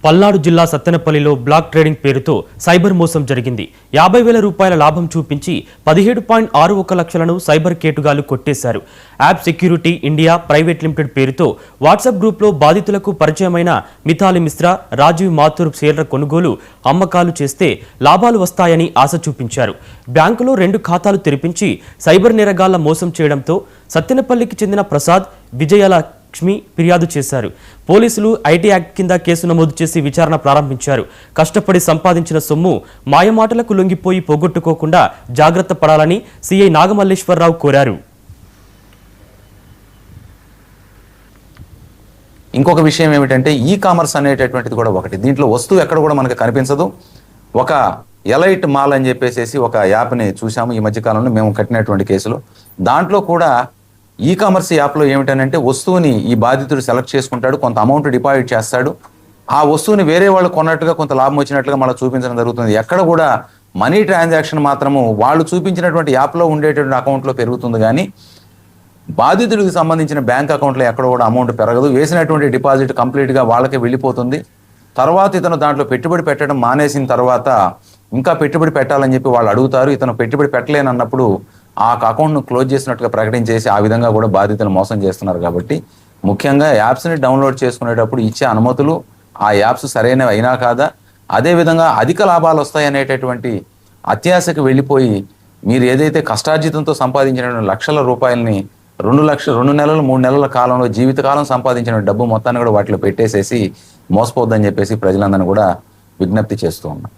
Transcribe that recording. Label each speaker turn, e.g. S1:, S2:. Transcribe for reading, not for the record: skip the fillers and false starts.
S1: పల్నాడు జిల్లా సత్తెనపల్లిలో black trading పేరుతో cyber మోసం జరిగింది. 50,000 రూపాయల లాభం చూపించి 17.61 లక్షలను సైబర్ కేటుగాలు కొట్టేశారు. App security India private limited పేరుతో వాట్సాప్ గ్రూప్లో బాధితులకు పరిచయమైన మిథాలి మిశ్రా, రాజీవ్ మాథూర్ షేర్ల కొనుగోలు, అమ్మకాలు చేస్తే లాభాలు వస్తాయని ఆశ చూపించారు. బ్యాంకులో 2 ఖాతాలు తెరిపించి సైబర్ నేరగాళ్ల మోసం చేయడంతో సత్తెనపల్లికి చెందిన ప్రసాద్, విజయాల లక్ష్మి ఫిర్యాదు చేశారు. పోలీసులు ఐటీ యాక్ట్ కింద కేసు నమోదు చేసి విచారణ ప్రారంభించారు. కష్టపడి సంపాదించిన సొమ్ము మాయమాటలకు లొంగిపోయి పోగొట్టుకోకుండా జాగ్రత్త పడాలని సిఐ నాగమల్లేశ్వరరావు కోరారు.
S2: ఇంకొక విషయం ఏమిటంటే ఈ కామర్స్ అనేటటువంటిది కూడా ఒకటి. దీంట్లో వస్తువు ఎక్కడ కూడా మనకు కనిపించదు. ఒక ఎలైట్ మాల్ అని చెప్పేసి ఒక యాప్ని చూసాము ఈ మధ్యకాలంలో మేము కట్టినటువంటి కేసులో. దాంట్లో కూడా ఈ కామర్స్ యాప్లో ఏమిటనంటే వస్తువుని ఈ బాధితుడు సెలెక్ట్ చేసుకుంటాడు, కొంత అమౌంట్ డిపాజిట్ చేస్తాడు, ఆ వస్తువుని వేరే వాళ్ళు కొన్నట్టుగా కొంత లాభం వచ్చినట్లుగా మళ్ళీ చూపించడం జరుగుతుంది. ఎక్కడ కూడా మనీ ట్రాన్సాక్షన్ మాత్రము వాళ్ళు చూపించినటువంటి యాప్లో ఉండేటువంటి అకౌంట్లో పెరుగుతుంది, కానీ బాధితుడికి సంబంధించిన బ్యాంక్ అకౌంట్లో ఎక్కడ కూడా అమౌంట్ పెరగదు. వేసినటువంటి డిపాజిట్ కంప్లీట్గా వాళ్ళకే వెళ్ళిపోతుంది. తర్వాత ఇతను దాంట్లో పెట్టుబడి పెట్టడం మానేసిన తర్వాత ఇంకా పెట్టుబడి పెట్టాలని చెప్పి వాళ్ళు అడుగుతారు. ఇతను పెట్టుబడి పెట్టలేనన్నప్పుడు ఆ అకౌంట్ను క్లోజ్ చేసినట్టుగా ప్రకటించేసి ఆ విధంగా కూడా బాధితులు మోసం చేస్తున్నారు. కాబట్టి ముఖ్యంగా యాప్స్ని డౌన్లోడ్ చేసుకునేటప్పుడు ఇచ్చే అనుమతులు ఆ యాప్స్ సరైనవి అయినా కాదా, అదేవిధంగా అధిక లాభాలు వస్తాయనేటటువంటి అత్యాశకు వెళ్ళిపోయి మీరు ఏదైతే కష్టార్జితంతో సంపాదించినటువంటి లక్షల రూపాయలని 2 నెలలు 3 నెలల కాలంలో జీవితకాలం సంపాదించిన డబ్బు మొత్తాన్ని కూడా వాటిలో పెట్టేసేసి మోసపోద్దని చెప్పేసి ప్రజలందరినీ కూడా విజ్ఞప్తి చేస్తూ ఉన్నాం.